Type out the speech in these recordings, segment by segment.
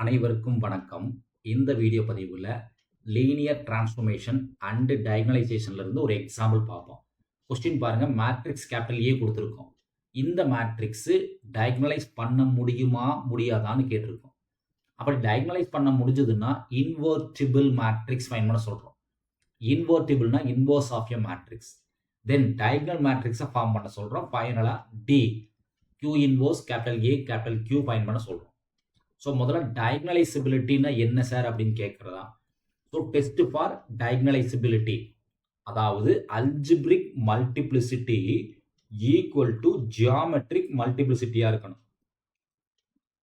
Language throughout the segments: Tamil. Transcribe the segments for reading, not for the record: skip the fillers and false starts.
அனைவருக்கும் வணக்கம். இந்த வீடியோ பதிவில் லீனியர் டிரான்ஸ்ஃபர்மேஷன் அண்ட் டயகனலைசேஷன்ல இருந்து ஒரு எக்ஸாம்பிள் பார்ப்போம். கொஸ்டின் பாருங்க, மேட்ரிக்ஸ் கேபிட்டல் ஏ கொடுத்துருக்கோம். இந்த மேட்ரிக்ஸ் டயகனலைஸ் பண்ண முடியுமா முடியாதான்னு கேட்டிருக்கோம். அப்படி டயகனலைஸ் பண்ண முடிஞ்சதுன்னா இன்வெர்டிபிள் மேட்ரிக்ஸ் ஃபைண்ட் பண்ண சொல்றோம். இன்வெர்டிபிள்னா inverse of a matrix. Then diagonal மேட்ரிக்ஸை ஃபார்ம் பண்ண சொல்றோம். ஃபைனலா D Q inverse capital A capital Q find பண்ண சொல்றோம். ஸோ முதல்ல டயகனலைசபிலிட்டின்னா என்ன சார் அப்படின்னு கேட்குறதா. ஸோ டெஸ்ட் ஃபார் டயகனலைசபிலிட்டி, அதாவது algebraic multiplicity equal to geometric மல்டிப்ளிசிட்டியாக இருக்கணும்.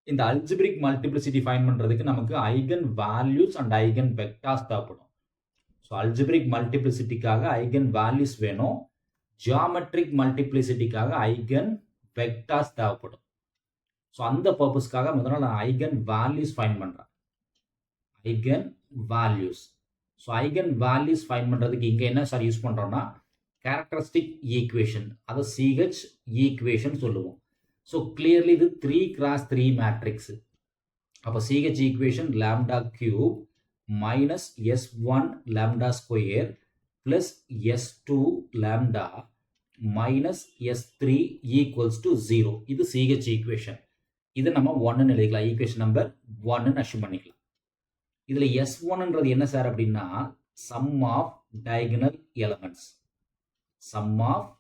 இந்த அல்ஜிப்ரிக் மல்டிப்ளிசிட்டி ஃபைண்ட் பண்ணுறதுக்கு நமக்கு eigen values and eigen vectors தேவைப்படும். ஸோ அல்ஜிப்ரிக் மல்டிப்ளிசிட்டிக்காக ஐகன் வேல்யூஸ் வேணும், ஜியாமெட்ரிக் மல்டிப்ளிசிட்டிக்காக ஐகன் வெக்டார்ஸ் தேவைப்படும். ஸோ அந்த பர்பஸ்க்காக முதல்ல நான் ஐகன் வேல்யூஸ் ஃபைண்ட் பண்ணுறேன். Eigen values. So eigen values find பண்ணுறதுக்கு இங்கே என்ன சார் யூஸ் பண்ணுறோம்னா கேரக்டரிஸ்டிக் ஈக்குவேஷன், அதை சிஹெச் ஈக்குவேஷன் சொல்லுவோம். ஸோ கிளியர்லி இது 3x3 மேட்ரிக்ஸ். அப்போ CH equation lambda cube minus S1 lambda square plus S2 lambda minus S3 equals to 0. இது சிஹெச் ஈக்குவேஷன். இது நம்ம 1ன்னு எழுதிக்கலாம். ஈக்குவேஷன் நம்பர் 1ன்னு அஷ்யூம் பண்ணிக்கலாம். இதில் S1ன்றது என்ன சார் அப்படின்னா sum of diagonal elements. Sum of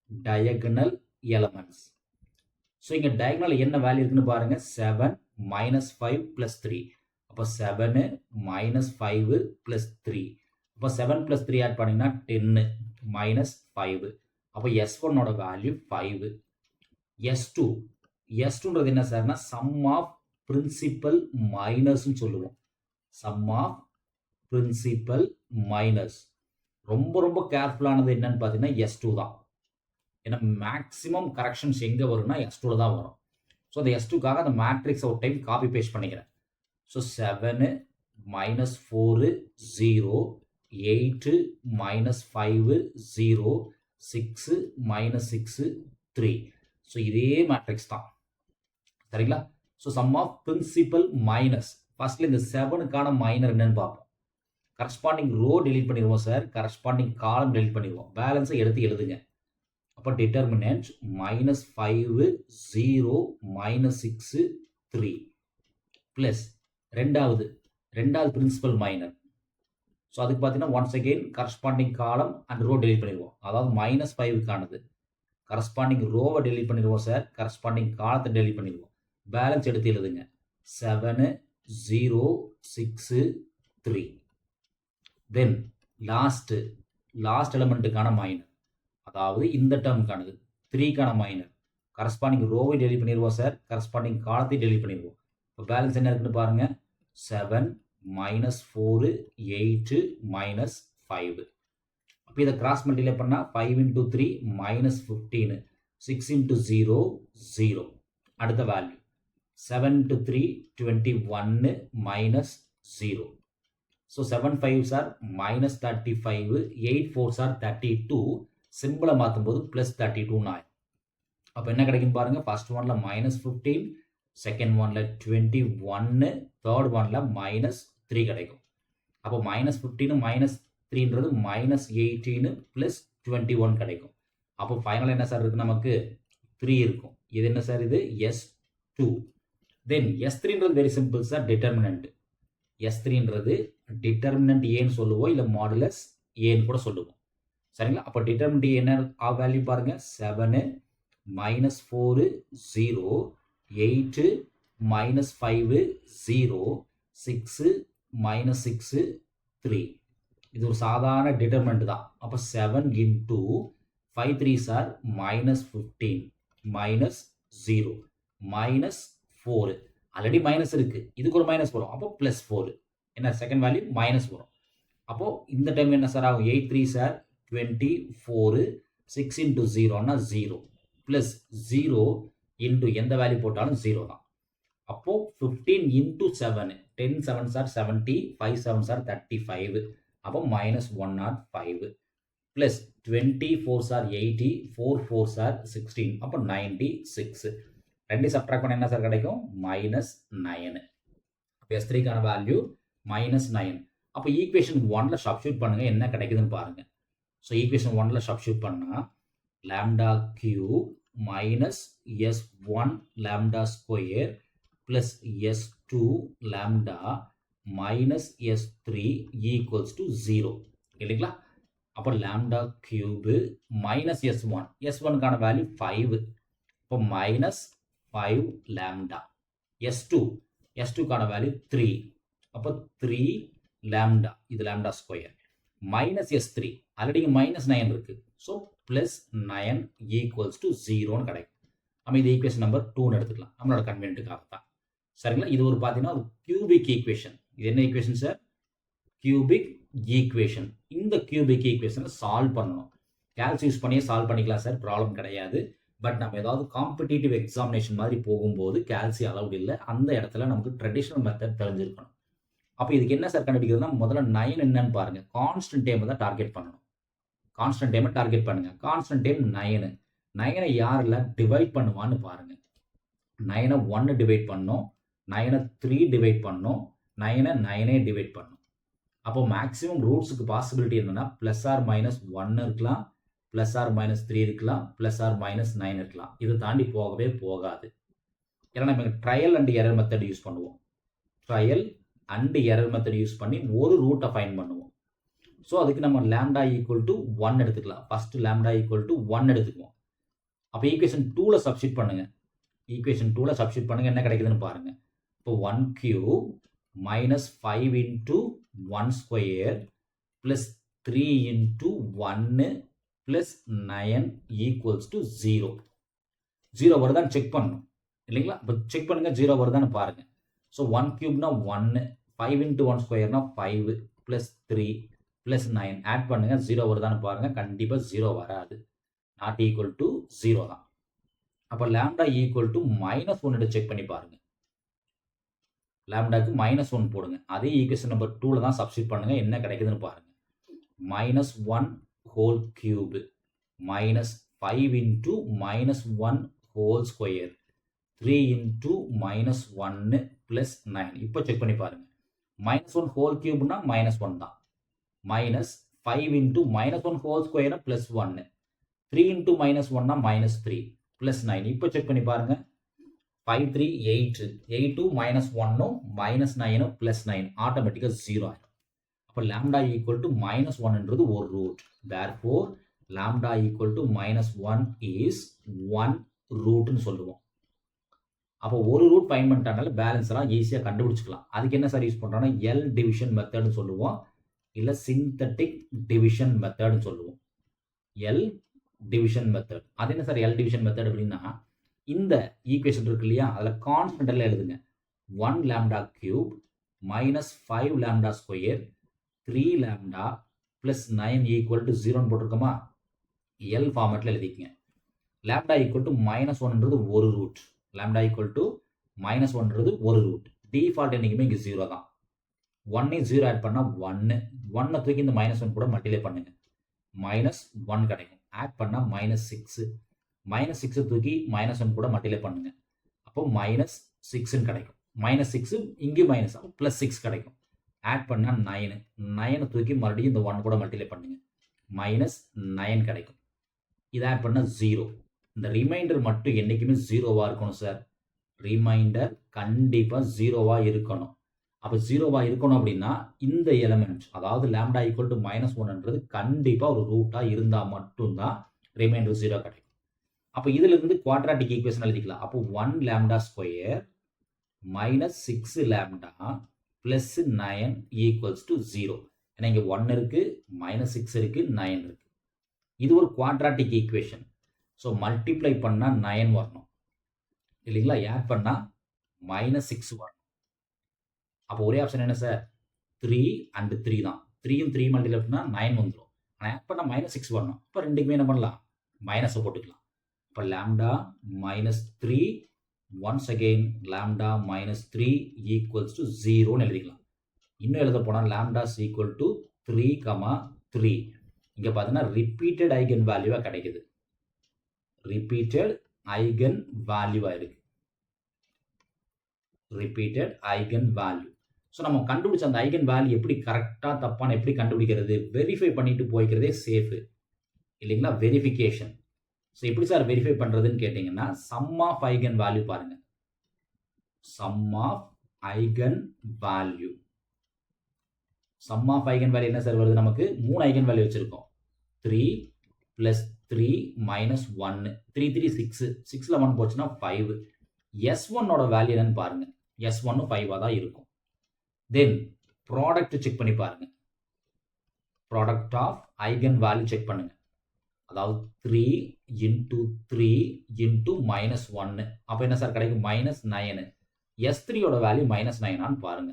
diagonal elements. So இங்கே டயகனல் என்ன வேல்யூ இருக்குன்னு பாருங்க, 7 மைனஸ் 5 பிளஸ் 3. அப்போ 7 மைனஸ் 5 பிளஸ் 3. அப்போ 7 பிளஸ் 3 ஆட் பண்ணிங்கன்னா 10 மைனஸ் 5. அப்போ S1ஓட வேல்யூ 5. S2ன்றது என்ன சார்னா சம் ஆஃப் பிரின்சிபல் மைனஸ்ன்னு சொல்லுவோம். Sum of principal minors. ரொம்ப ரொம்ப கேர்ஃபுல்லானது என்னன்னு பார்த்தீங்கன்னா S2 தான். ஏன்னா மேக்ஸிமம் கரெக்ஷன்ஸ் எங்கே வரும்னா S2ல தான் வரும். ஸோ அந்த S2க்காக அந்த மேட்ரிக்ஸை ஒரு டைம் காப்பி பேஸ்ட் பண்ணிக்கிறேன். So 7 minus 4 0, 8 minus 5 0, 6 minus 6 3. So இதே மேட்ரிக்ஸ் தான், சரிங்களா. So sum of principal minors. ஃபர்ஸ்ட்ல இந்த 7க்கான மைனர் என்னன்னு பார்ப்போம். கரஸ்பாண்டிங் ரோ டெலீட் பண்ணிடுவோம் சார், கரஸ்பாண்டிங் காலம் டெலீட் பண்ணிடுவோம். பேலன்ஸை எடுத்து எழுதுங்க. அப்போ டிட்டர்மினன்ட் மைனஸ் 5 0 மைனஸ் 6 3 பிளஸ் ரெண்டாவது பிரின்சிபல் மைனர். ஸோ அதுக்கு பார்த்தீங்கன்னா once again corresponding column and row delete பண்ணிடுவோம். அதாவது மைனஸ் 5க்கானது கரஸ்பாண்டிங் ரோவை டெலீட் பண்ணிடுவோம் சார், கரஸ்பாண்டிங் காலத்தை டெலீட் பண்ணிடுவோம். பேலன்ஸ் எடுத்து எழுதுங்க. 7 0 6 3. தென் லாஸ்ட் எலிமெண்ட்டுக்கான மைனர், அதாவது இந்த டேர்முக்கானது 3க்கான மைனர். கரஸ்பாண்டிங் ரோவை டெலீட் பண்ணிடுவோம் சார், கரஸ்பாண்டிங் காலத்தை டெலீட் பண்ணிடுவோம். இப்போ பேலன்ஸ் என்ன இருக்குன்னு பாருங்க, 7 மைனஸ் 4 8 மைனஸ் 5. அப்போ இதை கிராஸ் மல்டிப்ளை பண்ணால் 5 into 3 மைனஸ் 15, 6 into 0 0. அடுத்த value 7 into 3 21 minus 0. So 7 5s are minus 35, 8 4s are 32. சிம்பிளை மாற்றும் போது ப்ளஸ் 32 ஆகும். அப்போ என்ன கிடைக்கும் பாருங்க, ஃபர்ஸ்ட் ஒன்ல மைனஸ் 15, செகண்ட் ஒன்ல 21, தேர்ட் ஒன்ல மைனஸ் 3 கிடைக்கும். அப்போ மைனஸ் 15 மைனஸ் 3ன்றது மைனஸ் 18 பிளஸ் 21 கிடைக்கும். அப்போ ஃபைனல் என்ன சார் இருக்கு, நமக்கு 3 இருக்கும். இது என்ன சார், இது S2. தென் S3ன்றது வெரி சிம்பிள் சார், டிட்டர்மினன்ட். S3ன்றது டிட்டர்மினன்ட் ஏன்னு சொல்லுவோம், இல்லை மாடுலஸ் ஏன்னு கூட சொல்லுவோம், சரிங்களா. அப்போ டிட்டர்மினன்ட் என்ன வேல்யூ பாருங்க, 7 மைனஸ் 4 0, 8 மைனஸ் 5 0, 6 மைனஸ் 6 3. இது ஒரு சாதாரண டிட்டர்மினன்ட் தான். அப்போ 7 into 5 3s are minus 15 minus 0 minus 4. Already minus இருக்கு, இதுக்கு ஒரு மைனஸ் வரும். அப்போ பிளஸ் 4. என்ன செகண்ட் வேல்யூ மைனஸ் வரும். அப்போ இந்த டைம் என்ன சார் ஆகும், 8 3s are 24, 6 into 0னா 0 plus 0 into எந்த வேல்யூ போட்டாலும் 0 தான். அப்போ 15 into 7, 10 7s are 70, 5 7s are 35. அப்போ minus 105 plus 24s are 80, 4 4s are 16. அப்போ 96. ரெண்டு சப்ட்ராக்ட் பண்ண என்ன சார் கிடைக்கும், -9. S3க்கான வேல்யூ -9. அப்போ ஈக்குவேஷன் 1ல சப்ஸ்டியூட் பண்ணுங்க, என்ன கிடைக்குதுன்னு பாருங்க. ஸோ ஈக்குவேஷன் 1ல சப்ஸ்டியூட் பண்ணால் lambda cube minus S1 lambda square plus S2 lambda minus S3 equals to 0 இல்லைங்களா? அப்போ lambda cube minus S1, S1க்கான வேல்யூ 5, இப்போ minus 5 lambda. S2க்கான வேல்யூ 3, அப்போ 3 lambda, இது lambda square, minus S3, already minus 9 இருக்கு, ஸோ plus 9 equals to 0 கிடைக்கும். நம்ம இது ஈக்குவேஷன் நம்பர் 2 எடுத்துக்கலாம், நம்மளோட கன்வென்ட்டுக்காக தான். சரிங்களா? இது ஒரு பார்த்தீங்கன்னா ஒரு கியூபிக் ஈக்குவேஷன். இது என்ன ஈக்குவேஷன் சார்? Cubic equation. இந்த கியூபிக் ஈக்குவேஷனை சால்வ் பண்ணணும். கேல்ஸ் யூஸ் பண்ணியே சால்வ் பண்ணிக்கலாம் சார், ப்ராப்ளம் கிடையாது. பட் நம்ம ஏதாவது காம்படிட்டிவ் எக்ஸாமினேஷன் மாதிரி போகும்போது கேல்சி அலவுட் இல்லை, அந்த இடத்துல நமக்கு ட்ரெடிஷ்னல் மெத்தட் தெரிஞ்சிருக்கணும். அப்போ இதுக்கு என்ன சார் கண்டுபிடிக்கிறதுனா, முதல்ல 9 என்னன்னு பாருங்க. கான்ஸ்டன்ட் டைமை தான் டார்கெட் பண்ணணும். கான்ஸ்டன்ட் டைமை டார்கெட் பண்ணுங்க. Constant time 9. 9 யாரில் டிவைட் பண்ணுவான்னு பாருங்க. 9 1 டிவைட் பண்ணோம், 9 3 டிவைட் பண்ணோம், 9 டிவைட் பண்ணோம். அப்போ மேக்ஸிமம் ரூட்ஸுக்கு பாசிபிலிட்டி என்னன்னா பிளஸ் ஆர் மைனஸ் 1 இருக்கலாம், பிளஸ் ஆர் மைனஸ் 3 இருக்கலாம், பிளஸ் ஆர் மைனஸ் 9 இருக்கலாம். இதை தாண்டி போகவே போகாது. ஏன்னா நம்ம trial and error method use பண்ணுவோம். Trial and error method use பண்ணி ஒரு ரூட்டை ஃபைண்ட் பண்ணுவோம். ஸோ அதுக்கு நம்ம லேம்டா ஈக்குவல் டு 1 எடுத்துக்கலாம். ஃபர்ஸ்ட் லேம்டா ஈக்குவல் டு 1 எடுத்துக்குவோம். அப்போ ஈக்குவேஷன் 2ல சப்ஸ்டியூட் பண்ணுங்க. ஈக்குவேஷன் 2ல சப்ஸ்டியூட் பண்ணுங்க, என்ன கிடைக்குதுன்னு பாருங்க. இப்போ 1 cube minus 5 into 1 square plus 3 into 1 plus 9 equals to 0. 0 வருதான்னு செக் பண்ணணும் இல்லைங்களா? இப்போ செக் பண்ணுங்க 0 வருதான்னு பாருங்க. ஸோ 1 கியூப்னா 1, 5 into 1 ஸ்கொயர்னா 5 plus 3 plus 9 ஆட் பண்ணுங்க, 0 வருதான்னு பாருங்க. கண்டிப்பாக 0 வராது, நாட் ஈக்குவல் டு 0 தான். அப்போ லேம்டா ஈக்குவல் டு -1 செக் பண்ணி பாருங்க. லேம்டாக்கு -1 போடுங்க. அதே ஈக்குவேஷன் நம்பர் 2ல தான் சப்ஸ்டியூட் பண்ணுங்க, என்ன கிடைக்குதுன்னு பாருங்க. -1 whole cube minus 5 into -1 whole square 3 into -1 plus 9. இப்போ செக் பண்ணி பாருங்க. -1 ஹோல் கியூப்னா -1 தான். minus 5 into -1 ஹோல் ஸ்கொயர்னா +1, 3 into -1னா -3 plus 9. இப்போ செக் பண்ணி பாருங்க. 5 3 8, 8 -1 -9 plus 9 ஆட்டோமேட்டிக்காக 0 ஆயிடும். அப்போ லேம்டா ஈக்குவல் டு -1ன்றது ஒரு root. Therefore lambda equal to -1 is 1 ரூட்னு சொல்லுவோம். அப்போ ஒரு ரூட் ஃபைண்ட் பண்ணிட்டாங்கனால பேலன்ஸ் எல்லாம் ஈஸியாக கண்டுபிடிச்சிக்கலாம். அதுக்கு என்ன சார் யூஸ் பண்ணுறோம்னா எல் டிவிஷன் மெத்தட்னு சொல்லுவோம், இல்லை சிந்தட்டிக் டிவிஷன் மெத்தட்னு சொல்லுவோம். L division method. அது என்ன சார் எல் டிவிஷன் மெத்தட் அப்படின்னா, இந்த ஈக்குவேஷன் இருக்கு இல்லையா, அதில் கான்ஸ்டன்ட்ல எழுதுங்க. 1 lambda cube minus 5 lambda square 3 lambda plus 9 equal to 0ன்னு போட்டிருக்கோமா, எல் ஃபார்மேட்டில் எழுதிக்கங்க. லேம்டா ஈக்குவல் டு -1ன்றது ஒரு ரூட். லேம்டா ஈக்குவல் டு -1ன்றது ஒரு ரூட். டிஃபால்ட் என்றைக்குமே இங்கே 0 தான். 1 0 ஆட் பண்ணால் 1 தூக்கி இந்த -1 கூட மல்டிப்ளை பண்ணுங்க, -1 கிடைக்கும். ஆட் பண்ணால் -6, -6 தூக்கி -1 கூட மல்டிப்ளை பண்ணுங்க, அப்போ -6ன்னு கிடைக்கும். -6 இங்கே மைனஸ், அப்போ +6 கிடைக்கும். ஆட் பண்ணால் 9 தூக்கி மறுபடியும் இந்த 1 கூட மல்டிப்ளை பண்ணுங்க, -9 கிடைக்கும். இதை ஆட் பண்ணால் 0. இந்த ரிமைண்டர் மட்டும் என்றைக்குமே 0வா இருக்கணும் சார். ரிமைண்டர் கண்டிப்பாக 0வா இருக்கணும். அப்போ 0வா இருக்கணும் அப்படின்னா இந்த எலிமெண்ட், அதாவது லேம்டா ஈக்குவல் டு -1ன்றது கண்டிப்பாக ஒரு ரூட்டாக இருந்தால் மட்டும்தான் ரிமைண்டர் 0 கிடைக்கும். அப்போ இதுல இருந்து குவாட்ராட்டிக் ஈக்குவேஷன் எழுதிக்கலாம். அப்போ 1 lambda square -6 lambda plus 9 equals to 0. ஏன்னா இங்கே 1 இருக்கு, -6 இருக்கு, 9 இருக்கு. இது ஒரு குவாட்ராட்டிக் ஈக்குவேஷன். ஸோ மல்டிப்ளை பண்ணால் 9 வரணும் இல்லைங்களா, ஆட் பண்ணால் -6 வரணும். அப்போ ஒரே ஆப்ஷன் என்ன சார், 3 and 3 தான். 3யும் 3 மல்டிப்ளை பண்ணால் 9 வந்துடும். ஆனால் ஆட் பண்ணால் -6 வரணும். இப்போ ரெண்டுக்குமே என்ன பண்ணலாம், மைனஸை போட்டுக்கலாம். இப்போ lambda -3, once again lambda -3 equals to 0ன்னு எழுதிக்கலாம். இன்னும் எழுத போனால் லேம்டா ஈக்குவல் டு 3, 3. இங்கே பார்த்தீங்கன்னா ரிப்பீட்டட் ஐகன் வேல்யூவாக கிடைக்குது. ரிப்பீட்டட் ஐகன் வேல்யூவாக இருக்கு. Repeated eigen value. ஸோ நம்ம கண்டுபிடிச்ச அந்த ஐகன் வேல்யூ எப்படி கரெக்டாக தப்பான எப்படி கண்டுபிடிக்கிறது, வெரிஃபை பண்ணிட்டு போய்க்கிறதே சேஃபு இல்லைங்களா, வெரிஃபிகேஷன். ஸோ எப்படி சார் வெரிஃபை பண்ணுறதுன்னு கேட்டிங்கன்னா, சம் ஆஃப் ஐகன் வேல்யூ பாருங்கள். Sum of eigen value. Sum of eigen value என்ன சார் வருது நமக்கு? 3 ஐகன் வேல்யூ வச்சுருக்கோம். 3 + 3 - 1. 3 3 6. 6ல் 1 போச்சுன்னா 5. S1ஓட வேல்யூ என்னன்னு பாருங்க. S1 5ஆக தான் இருக்கும். தென் ப்ராடக்ட் செக் பண்ணி பாருங்க. Product of eigen value check பண்ணுங்க. அதாவது 3 × 3 × -1. அப்போ என்ன சார் கிடைக்கும்? -9. S3ஓட வேல்யூ -9 பாருங்க.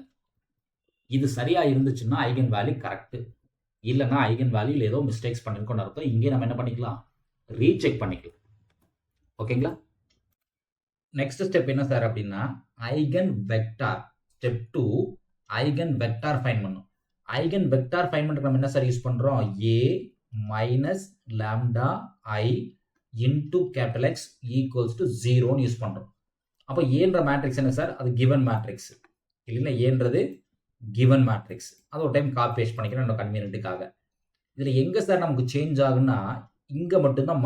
இது சரியா இருந்துச்சுன்னா ஐகன் வேல்யூ கரெக்ட். இல்லைன்னா ஐகன் வேல்யூல ஏதோ மிஸ்டேக்ஸ் பண்ணிருக்கோம்னு அர்த்தம். இங்கே நம்ம என்ன பண்ணிக்கலாம்? ரீசெக் பண்ணிக்கலாம். ஓகேங்களா? நெக்ஸ்ட் ஸ்டெப் என்ன சார் அப்படின்னா, eigen vector. Step 2 eigen vector find பண்ணும். ஐகன் வெக்டார் ஃபைண்ட் பண்ணுறதுக்கு நம்ம என்ன சார் யூஸ் பண்ணுறோம்? A - lambda I into capital X equals to 0ன்னு யூஸ் பண்ணுறோம். அப்போ ஏன்ற மேட்ரிக்ஸ் என்ன சார்? அது கிவன் மேட்ரிக்ஸ் இல்லைங்களா? ஏன்றது கிவன் மேட்ரிக்ஸ். அது ஒரு டைம் காப்பி பேஸ்ட் பண்ணிக்கிறோம் என்னோட கன்வீனியன்ட்டுக்காக. இதில் எங்கே சார் நமக்கு சேஞ்ச் ஆகுன்னா, இங்கே மட்டும்தான்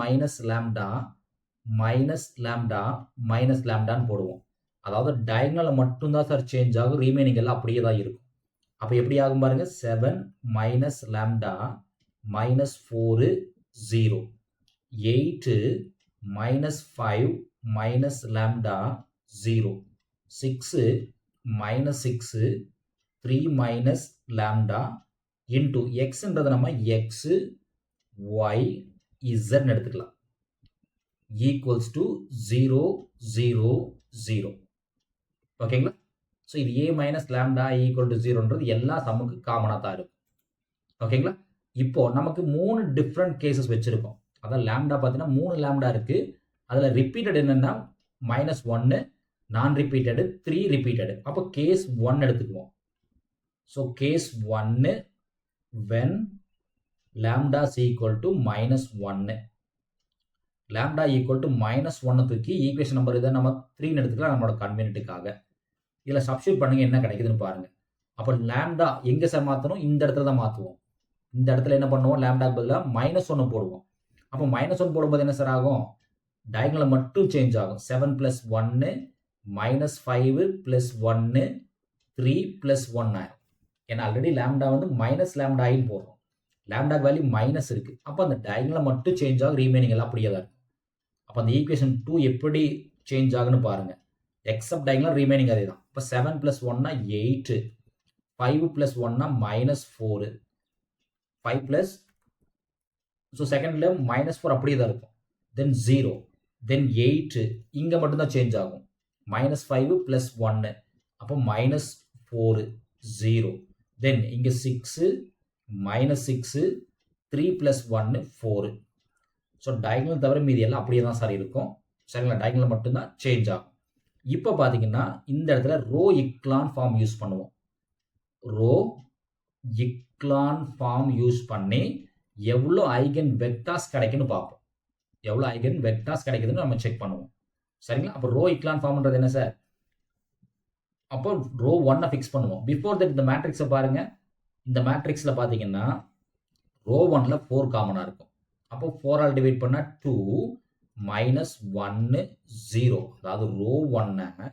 -λ போடுவோம். அதாவது டயகனலில் மட்டும்தான் சார் சேஞ்ச் ஆகும், ரீமைனிங் எல்லாம் அப்படியே தான் இருக்கும். அப்போ எப்படி ஆகும் பாருங்க? 7 - λ -4 0. 8 - 5 - λ 0. 6 - 6 3 - λ into xன்றது நம்ம x y z எடுத்துக்கலாம். equals to 0 0 0. ஓகேங்களா? ஸோ இது a - lambda equal to 0ன்றது எல்லா சம்முக்கு காமனாக தான் இருக்கும். ஓகேங்களா? இப்போ நமக்கு 3 டிஃப்ரெண்ட் கேசஸ் வச்சிருக்கோம். அதான் லேம்டா பார்த்தீங்கன்னா 3 லேம்டா இருக்கு. அதில் ரிப்பீட்டட் என்னன்னா -1, நான் ரிப்பீட்டடு 3 ரிப்பீட்டடு. அப்போ கேஸ் 1 எடுத்துக்குவோம். So case 1 when lambda is equal to -1. lambda equal to -1 தூக்கி ஈக்குவேஷன் நம்பர் இதை நம்ம 3ன்னு எடுத்துக்கலாம் நம்மளோட கன்வீனியன்ட்டுக்காக. இதில் சப்ஸ்டியூட் பண்ணுங்க என்ன கிடைக்குதுன்னு பாருங்க. அப்போ லேம்டா எங்கே சார் மாற்றணும்? இந்த இடத்துல தான் மாற்றுவோம். இந்த இடத்துல என்ன பண்ணுவோம்? லேம்டாக்கு பதிலாக -1 போடுவோம். அப்போ -1 போடும்போது என்ன சார் ஆகும்? டயகனல் மட்டும் சேஞ்ச் ஆகும். 7 + 1 -5 + 1 3 + 1 ஆகும். ஏன்னா ஆல்ரெடி லேம்டா வந்து -λ போடுறோம். லேம்டாக்கு வேல்யூ மைனஸ் இருக்கு. அப்போ அந்த டயகனல் மட்டும் சேஞ்ச் ஆகும், ரீமைனிங் எல்லாம் அப்படியே தான் இருக்கும். அப்போ அந்த ஈக்குவேஷன் 2 எப்படி சேஞ்ச் ஆகுன்னு பாருங்க. எக்ஸப்ட் டயகனல் ரீமைனிங் அதே தான். இப்போ 7 + 1 8, 5 + 1 -4, 5 + ஸோ செகண்ட்ல -4 அப்படியே தான் இருக்கும். தென் 0, தென் 8 இங்கே மட்டும்தான் சேஞ்ச் ஆகும். -5 + 1 அப்போ -4 0. தென் இங்கே 6 -6 3 + 1 4. ஸோ டயகனல் தவிர மீதி எல்லாம் அப்படியே தான் சார் இருக்கும். சரிங்களா? டயகனல் மட்டும்தான் சேஞ்ச் ஆகும். இப்போ பார்த்தீங்கன்னா இந்த இடத்துல ரோ இக்லான் ஃபார்ம் யூஸ் பண்ணுவோம். ரோ இக்லான் ஃபார்ம் யூஸ் பண்ணி எவ்வளோ ஐகன் வெக்டார்ஸ் கிடைக்குன்னு பார்ப்போம். எவ்வளோ ஐகன் வெக்டார்ஸ் கிடைக்குதுன்னு நம்ம செக் பண்ணுவோம். சரிங்களா? அப்போ ரோ இக்லான் ஃபார்ம்ன்றது என்ன சார்? அப்போ ரோ 1 ஃபிக்ஸ் பண்ணுவோம். பிஃபோர் தட் இந்த மேட்ரிக்ஸை பாருங்க. இந்த மேட்ரிக்ஸில் பார்த்தீங்கன்னா ரோ 1ல் 4 காமனாக இருக்கும். அப்போ 4ஆல் டிவைட் பண்ணால் 2 -1 0. அதாவது ரோ 1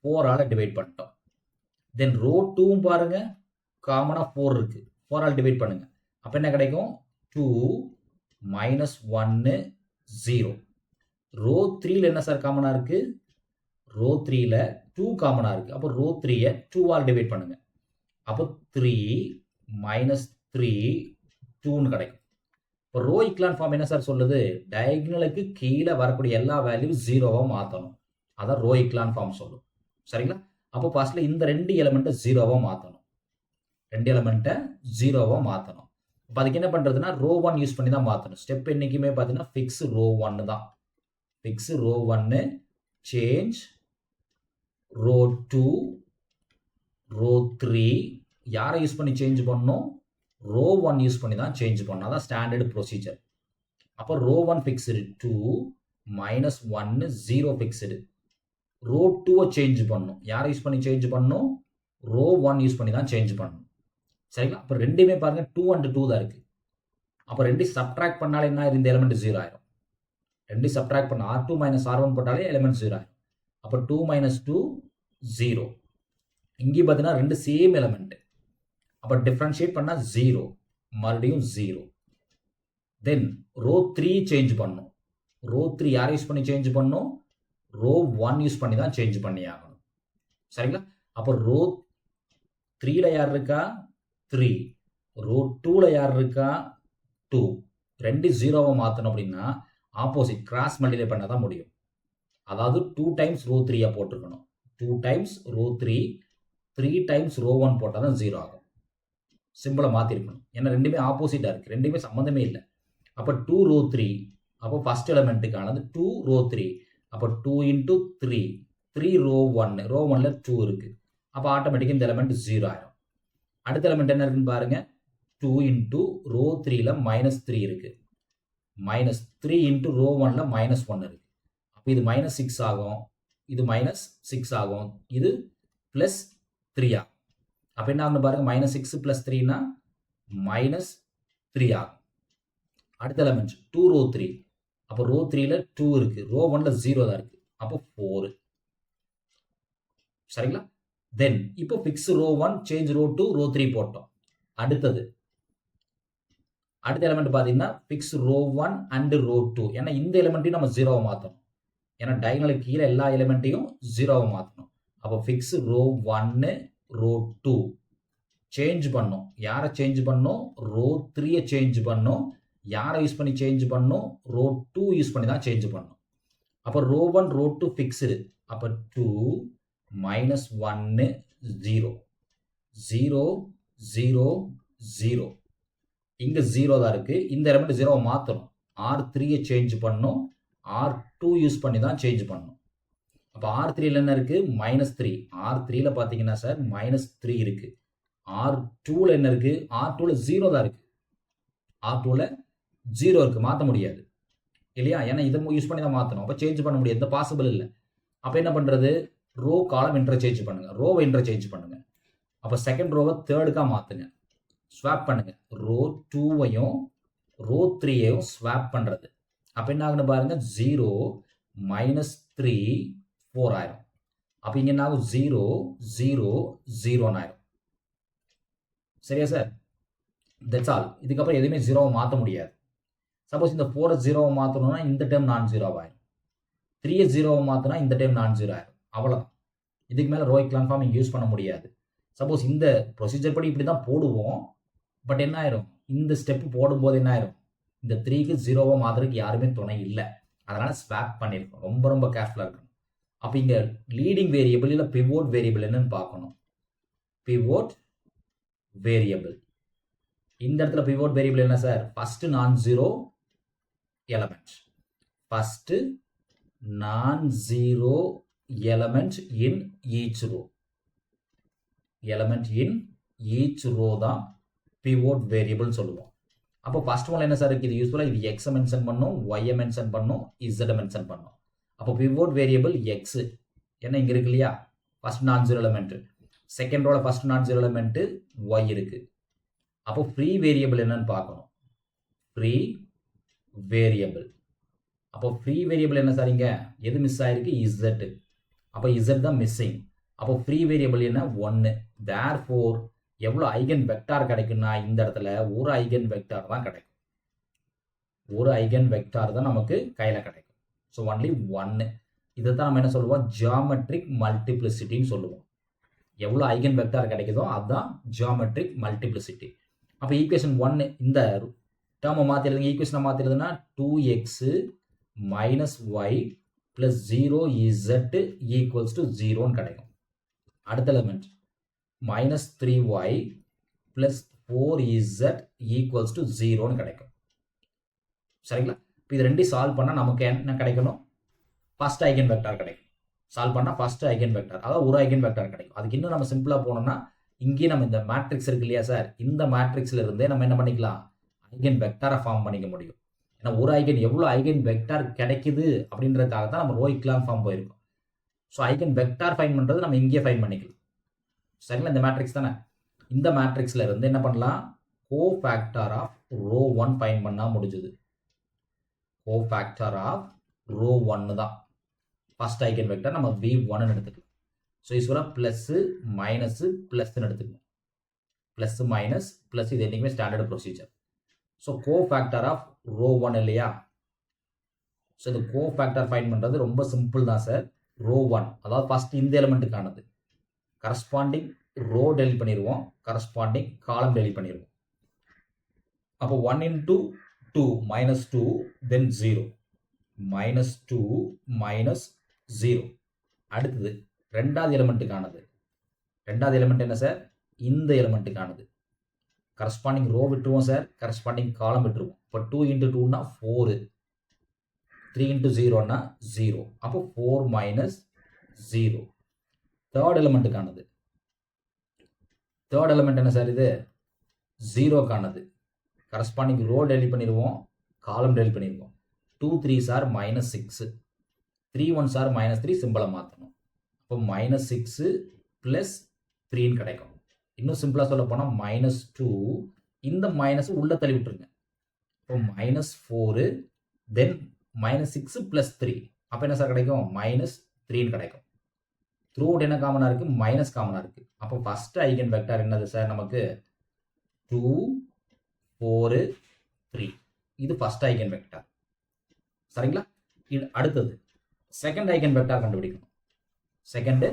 4ஆல் டிவைட் பண்ணிட்டோம். தென் ரோ 2 பாருங்க, காமனாக 4 இருக்கு. 4ஆல் டிவைட் பண்ணுங்க. அப்போ என்ன கிடைக்கும்? 2 -1 0. ரோ 3ல் என்ன சார் காமனாக இருக்கு? ரோ 3ல் 2 காமனாக இருக்கு. அப்போ ரோ 3யை 2ஆல் டிவைட் பண்ணுங்க. அப்போ 3 -3 2ன்னு கிடைக்கும். இப்போ ரோ இக்லான் ஃபார்ம் என்ன சார் சொல்லுது? டயகனலுக்கு கீழே வரக்கூடிய எல்லா வேல்யூ 0வா மாற்றணும். அதான் ரோ இக்லான் ஃபார்ம் சொல்லும். சரிங்களா? அப்போ ஃபர்ஸ்ட்ல இந்த 2 எலிமெண்ட்டை 0வா மாற்றணும். 2 எலிமெண்ட்டை 0வா மாற்றணும். இப்போ அதுக்கு என்ன பண்ணுறதுன்னா ரோ 1 யூஸ் பண்ணி தான் மாற்றணும். ஸ்டெப் என்றைக்குமே பார்த்தீங்கன்னா ஃபிக்ஸ் ரோ 1 தான். Fix row 1, change row 2, row 3 யாரை யூஸ் பண்ணி சேஞ்ச் பண்ணணும்? ரோ 1 யூஸ் பண்ணி தான் சேஞ்ச் பண்ணணும். அதான் ஸ்டாண்டர்ட் ப்ரொசீஜர். அப்போ row 1 fixed 2 -1 0 fixed. Row 2 change பண்ணணும். யாரை யூஸ் பண்ணி சேஞ்ச் பண்ணணும்? ரோ 1 யூஸ் பண்ணி தான் சேஞ்ச் பண்ணணும். சரிங்களா? அப்போ ரெண்டுமே பாருங்க 2 அண்ட் 2 தான் இருக்கு. அப்போ ரெண்டையும் சப்ட்ராக்ட் பண்ணாலே என்ன ஆயிரும்? இந்த எலிமெண்ட் 0 ஆயிரும். ரெண்டையும் சப்ட்ராக்ட் பண்ண R2 மைனஸ் R1 போட்டாலே எலிமெண்ட் 0 ஆயிரும். அப்போ 2 மைனஸ் 2 0. இங்கே பார்த்தீங்கன்னா ரெண்டு சேம் எலிமெண்ட். அப்போ டிஃபரன்ஷியேட் பண்ணா 0, மறுபடியும் 0. தென் ரோ 3 சேஞ்ச் பண்ணும். ரோ 3 யார் யூஸ் பண்ணி சேஞ்ச் பண்ணும்? ரோ 1 யூஸ் பண்ணி தான் சேஞ்ச் பண்ணி ஆகணும். சரிங்களா? அப்போ ரோ 3ல யார் இருக்கா? 3. ரோ 2ல யார் இருக்கா? 2. ரெண்டு 0வை மாற்றணும் அப்படின்னா ஆப்போசிட் கிராஸ் மல்டிப்ளை பண்ண தான் முடியும். அதாவது 2 டைம்ஸ் ரோ 3 போட்டிருக்கணும். 2 டைம்ஸ் ரோ 3, 3 டைம்ஸ் ரோ 1 போட்டால் தான் 0 ஆகும். சிம்பிளை மாற்றிருக்கணும். ஏன்னா ரெண்டுமே ஆப்போசிட்டாக இருக்குது, ரெண்டுமே சம்மந்தமே இல்லை. அப்போ 2 ரோ 3, அப்போ ஃபர்ஸ்ட் எலிமெண்ட்டுக்கானது 2 ரோ 3. அப்போ 2 இன்ட்டு 3, 3 ரோ 1, ரோ 1ல 2 இருக்குது. அப்போ ஆட்டோமேட்டிக்காக இந்த எலிமெண்ட் 0 ஆயிரும். அடுத்த எலிமெண்ட் என்ன இருக்குன்னு பாருங்க. 2 இன்ட்டு ரோ 3ல -3 இருக்குது. -3 இன்ட்டு ரோ 1ல -1 இருக்குது. அப்போ இது -6 ஆகும், இது -6 ஆகும், இது +3 ஆகும். அப்போ என்ன ஆகுன்னு பாருங்க. -6 + 3னா -3 ஆகும். அடுத்த எலிமெண்ட் 2 ரோ 3. அப்போ ரோ 3ல 2 இருக்கு, ரோ 1ல 0 தான் இருக்கு. அப்போ 4. சரிங்களா? தென் இப்போ fix row 1, change row 2, row 3 போட்டோம். அடுத்த எலிமெண்ட் பார்த்தீங்கன்னா ஃபிக்ஸ் ரோ 1 அண்ட் ரோ 2. ஏன்னா இந்த எலிமெண்ட்டையும் நம்ம 0வை மாற்றணும். ஏன்னா டயகனலுக்கு கீழே எல்லா எலிமெண்ட்டையும் 0வை மாற்றணும். அப்போ ஃபிக்ஸ் ரோ 1, ரோ 2 சேஞ்ச் பண்ணோம். யாரை சேஞ்ச் பண்ணோம்? ரோ 3யை சேஞ்ச் பண்ணோம். யாரை யூஸ் பண்ணி சேஞ்ச் பண்ணோம்? ரோ 2 யூஸ் பண்ணி தான் சேஞ்ச் பண்ணோம். அப்போ ரோ 1, ரோ 2 ஃபிக்ஸ்டு. அப்போ 2 -1 0 0 0 0. இங்கே 0 தான் இருக்கு. இந்த எலிமெண்ட் 0வை மாற்றணும். R3யை சேஞ்ச் பண்ணோம். R2 யூஸ் பண்ணி தான் சேஞ்ச் பண்ணணும். அப்போ R3ல என்ன இருக்கு? -3. R3ல பார்த்தீங்கன்னா சார் -3 இருக்கு. R2ல என்ன இருக்கு? R2ல 0 தான் இருக்கு. R2ல 0 இருக்கு, மாற்ற முடியாது இல்லையா? ஏன்னா இதை யூஸ் பண்ணி தான் மாற்றணும். அப்போ சேஞ்ச் பண்ண முடியாது, எந்த பாசிபிள் இல்லை. அப்போ என்ன பண்ணுறது? ரோ காலம் இன்டர்சேஞ்ச் பண்ணுங்க, ரோவை இன்டர்சேஞ்ச் பண்ணுங்க. அப்போ செகண்ட் ரோவை தேர்டுக்காக மாற்றுங்க, ஸ்வாப் பண்ணுங்க. ரோ 2வையும் ரோ 3யையும் ஸ்வாப் பண்ணுறது. அப்போ என்ன ஆகுன்னு பாருங்க. 0 -3 4 ஆயிரும். அப்போ இங்கே என்ன ஆகும்? 0 0 0 ஆயிரும். சரியா சார்? That's all. இதுக்கப்புறம் எதுவுமே 0வை மாற்ற முடியாது. சப்போஸ் இந்த 4 0வை மாற்றணும்னா இந்த டைம் நான் 0 ஆயிரும். 3 0வை மாற்றினா இந்த டைம் நான் 0 ஆயிரும். அவ்வளோதான். இதுக்கு மேலே ரோ எக்லான் ஃபார்ம் இங்கே யூஸ் பண்ண முடியாது. சப்போஸ் இந்த ப்ரொசீஜர் படி இப்படி தான் போடுவோம். பட் என்ன ஆயிரும்? இந்த ஸ்டெப் போடும்போது என்ன ஆயிரும்? இந்த 3க்கு 0வை மாற்றுறதுக்கு யாருமே துணை இல்லை. அதனால் ஸ்வாப் பண்ணியிருக்கோம். ரொம்ப ரொம்ப கேர்ஃபுல்லாக இருக்கணும். அப்போ இங்கே லீடிங் வேரியபிள் இல்லை பிவோட் வேரியபிள் என்னன்னு பார்க்கணும். Pivot variable. இந்த இடத்துல பிவோட் வேரியபிள் என்ன sir? First non zero element. First non zero element in each row. Element in each row தான் பிவோட் வேரியபிள் சொல்லுவோம். அப்போ ஃபர்ஸ்ட் ஒன் என்ன சார் இருக்குது? யூஸ்ஃபுல்லாக இது எக்ஸை மென்ஷன் பண்ணோம், ஒய்யை மென்ஷன் பண்ணோம், இசட்டை மென்ஷன் பண்ணோம். அப்போ பிவோட் வேரியபிள் எக்ஸ் என்ன இங்கே இருக்கு இல்லையா? First non zero element. Second ரோல first non zero element Y இருக்கு. அப்போ ஃப்ரீ வேரியபிள் என்னன்னு பார்க்கணும். Free variable. அப்போ ஃப்ரீ வேரியபிள் என்ன சார்? இங்க எது மிஸ் ஆயிருக்கு? இசட். அப்போ இசட் தான் மிஸ்ஸிங். அப்போ ஃப்ரீ வேரியபிள் என்ன? 1. தேர்ஃபோர் எவ்வளோ ஐகன் வெக்டார் கிடைக்குன்னா இந்த இடத்துல ஒரு ஐகன் வெக்டார் தான் கிடைக்கும். ஒரு ஐகன் வெக்டார் தான் நமக்கு கையில் கிடைக்கும். So only 1. இதை தான் நம்ம என்ன சொல்லுவோம்? ஜியாமெட்ரிக் மல்டிப்ளிசிட்டின்னு சொல்லுவோம். எவ்வளோ ஐகன் வெக்டார் கிடைக்குதோ அதுதான் ஜியாமெட்ரிக் மல்டிப்ளிசிட்டி. அப்போ ஈக்குவேஷன் 1 இந்த டேர்மை மாற்றிடுதுங்க. ஈக்குவேஷனை மாற்றிடுதுன்னா 2x minus y plus 0z equals to 0ன்னு கிடைக்கும். அடுத்த element minus 3y plus 4z equals to 0ன்னு கிடைக்கும். சரிங்களா? இப்போ இது ரெண்டையும் சால்வ் பண்ணால் நமக்கு என்ன கிடைக்கணும்? ஃபர்ஸ்ட் ஐகன் வெக்டார் கிடைக்கும். சால்வ் பண்ணால் ஃபர்ஸ்ட் ஐகன் வெக்டார், அதாவது ஒரு ஐகன் வெக்டார் கிடைக்கும். அதுக்கு இன்னும் நம்ம சிம்பிளாக போனோம்னா இங்கே நம்ம இந்த மேட்ரிக்ஸ் இருக்கு இல்லையா சார்? இந்த மேட்ரிக்ஸ்ல இருந்தே நம்ம என்ன பண்ணிக்கலாம்? ஐகன் வெக்டாரை ஃபார்ம் பண்ணிக்க முடியும். ஏன்னா ஒரு ஐகன் எவ்வளோ ஐகன் வெக்டார் கிடைக்குது அப்படின்றதுக்காக தான் நம்ம ரோ எக்லான் ஃபார்ம் போயிருக்கோம். ஸோ ஐகன் வெக்டார் ஃபைன் பண்ணுறது நம்ம இங்கேயே ஃபைன் பண்ணிக்கலாம். சரிங்களா? இந்த மேட்ரிக்ஸ் தானே. இந்த மேட்ரிக்ஸில் இருந்து என்ன பண்ணலாம், கோஃபேக்டர் ஆஃப் ரோ 1 ஃபைண்ட் பண்ணால் முடிஞ்சுது. கோஃபேக்டர் ஆஃப் ரோ 1 தான் ஃபர்ஸ்ட் ஐகன் வெக்டர். நம்ம V1 எடுத்துக்கலாம். ஸோ யூஸ்வலாக ப்ளஸ்ஸு மைனஸு ப்ளஸ்ன்னு எடுத்துக்கலாம். ப்ளஸ் மைனஸ் ப்ளஸ் இது என்றைக்குமே standard procedure. So cofactor of row 1 இல்லையா? ஸோ இந்த கோஃபேக்டர் ஃபைண்ட் பண்ணுறது ரொம்ப சிம்பிள் தான் சார். ரோ 1 அதாவது ஃபர்ஸ்ட் இந்த எலிமெண்ட்டுக்கானது, கரஸ்பாண்டிங் ரோ டெலிட் பண்ணிடுவோம், கரஸ்பாண்டிங் காலம் டெலிட் பண்ணிடுவோம். அப்போ 1 into 2 minus 2 then 0 minus 2 minus 0. அடுத்தது ரெண்டாவது எலிமெண்ட்டுக்கானது. ரெண்டாவது எலிமெண்ட் என்ன சார்? இந்த எலிமெண்ட்டுக்கானது. கரஸ்பாண்டிங் ரோ விட்டுருவோம் சார், கரஸ்பாண்டிங் காலம் விட்டுருவோம். இப்போ 2 into 2னா 4, 3 into 0னா 0. அப்போ 4 minus 0. தேர்ட் எலிமெண்ட்டுக்கானது. தேர்ட் எலிமெண்ட் என்ன சார்? இது 0க்கானது. கரஸ்பாண்டிங் ரோ டெலிட் பண்ணிடுவோம், காலம் டெலிட் பண்ணிடுவோம். 2 3s are -6, 3 1s are -3, சிம்பிளை மாற்றணும். இப்போ -6 + 3ன்னு கிடைக்கும். இன்னும் சிம்பிளாக சொல்ல போனால் -2, இந்த மைனஸ் உள்ள தள்ளி விட்டுருங்க. இப்போ -4 தென் -6 + 3, அப்போ என்ன சார் கிடைக்கும்? -3ன்னு கிடைக்கும். த்ரூ அவுட் என்ன காமனாக இருக்குது? மைனஸ் காமனாக இருக்குது. அப்போ ஃபர்ஸ்ட் ஐகன் வெக்டார் என்னது சார் நமக்கு? 2 4 3. இது ஃபர்ஸ்ட் ஐகன் வெக்டார். சரிங்களா? இது அடுத்தது செகண்ட் ஐகன் வெக்டார் கண்டுபிடிக்கணும். Second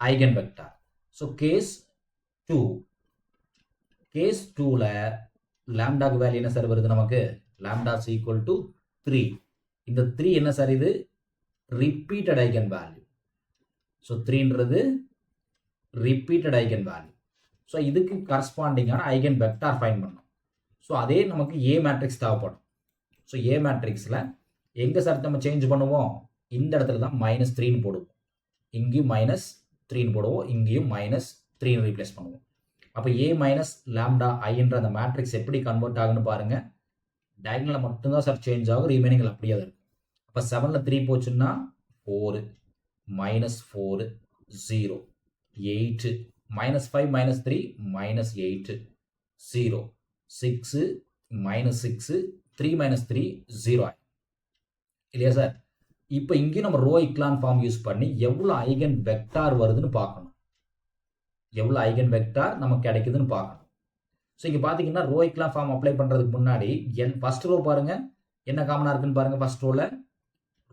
eigen vector. So case 2, case 2ல லாம்டாக்கு வேல்யூ என்ன சார் வருது நமக்கு? Lambda is equal to 3. இந்த 3 என்ன சார்? இது ரிப்பீட்டட் ஐகன் வேல்யூ. ஸோ 3ன்றது ரிப்பீட்டட் ஐகன் வேல்யூ. ஸோ இதுக்கு கரஸ்பாண்டிங்கான ஐகன் வெக்டார் ஃபைண்ட் பண்ணணும். ஸோ அதே நமக்கு ஏ மேட்ரிக்ஸ் தேவைப்படும். ஸோ ஏ மேட்ரிக்ஸில் எங்கே சார் நம்ம சேஞ்ச் பண்ணுவோம்? இந்த இடத்துல தான் -3ன்னு போடுவோம், இங்கேயும் -3ன்னு போடுவோம், இங்கேயும் -3ன்னு ரீப்ளேஸ் பண்ணுவோம். அப்போ ஏ மைனஸ் லாம்டா ஐன்ற அந்த மேட்ரிக்ஸ் எப்படி கன்வெர்ட் ஆகுன்னு பாருங்கள். டயகனலில் மட்டும்தான் சார் சேஞ்ச் ஆகும், ரிமைனிங்கில் அப்படியே தான் இருக்கும். அப்போ 7ல் 3 போச்சுன்னா 4 -4 0 8 -5 -3 -8 0 6 -6 3 -3 0 இல்லையா சார்? இப்போ இங்கேயும் நம்ம ரோ இக்லான் ஃபார்ம் யூஸ் பண்ணி எவ்வளோ ஐகன் வெக்டார் வருதுன்னு பார்க்கணும். எவ்வளோ ஐகன் வெக்டார் நமக்கு கிடைக்குதுன்னு பார்க்கணும். ஸோ இங்கே பார்த்தீங்கன்னா ரோ இக்லான் ஃபார்ம் அப்ளை பண்ணுறதுக்கு முன்னாடி ஃபர்ஸ்ட் ரோ பாருங்கள் என்ன காமனாக இருக்குன்னு பாருங்கள். ஃபர்ஸ்ட் ரோவில்